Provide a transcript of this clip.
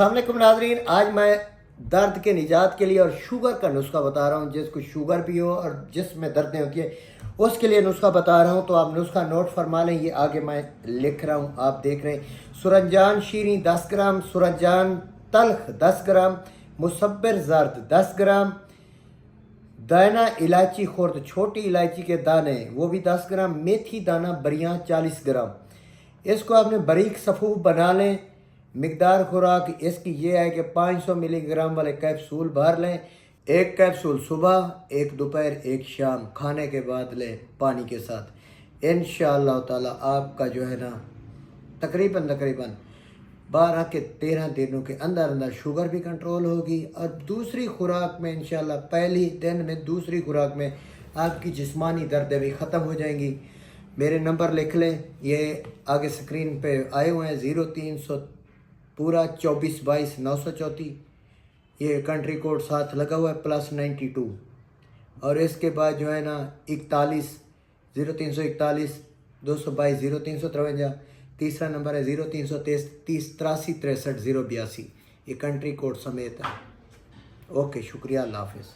अस्सलाम वालेकुम नाज़रीन, आज मैं दर्द के निजात के लिए और शुगर का नुस्खा बता रहा हूँ। जिसको शुगर भी हो और जिसमें दर्दें होती है उसके लिए नुस्खा बता रहा हूँ। तो आप नुस्खा नोट फरमा लें, ये आगे मैं लिख रहा हूँ, आप देख रहे हैं। सुरनजान शीरी 10 ग्राम, सुरनजान तल्ख 10 ग्राम, मुसब्बिर जर्द 10 ग्राम, दाना इलायची खुर्द छोटी इलायची के दाने वो भी 10 ग्राम, मेथी दाना बरियाँ 40 ग्राम। इसको आपने बारीक सफ़ूफ बना लें। मिकदार खुराक इसकी ये है कि 500 मिलीग्राम वाले कैप्सूल भर लें। एक कैप्सूल सुबह, एक दोपहर, एक शाम, खाने के बाद लें पानी के साथ। इंशाअल्लाह ताला आपका जो है ना तकरीबन 12 के 13 दिनों के अंदर अंदर शुगर भी कंट्रोल होगी। और दूसरी खुराक में इंशाअल्लाह पहली दिन में दूसरी खुराक में आपकी जिस्मानी दर्दें भी ख़त्म हो जाएंगी। मेरे नंबर लिख लें, ये आगे स्क्रीन पे आए हुए हैं। 0300 पूरा 2422 934, ये कंट्री कोड साथ लगा हुआ है +92। और इसके बाद जो है ना 41 0341 222 0353। तीसरा नंबर है 0330 83 63 082, ये कंट्री कोड समेत है। ओके, शुक्रिया, अल्लाह हाफिज़।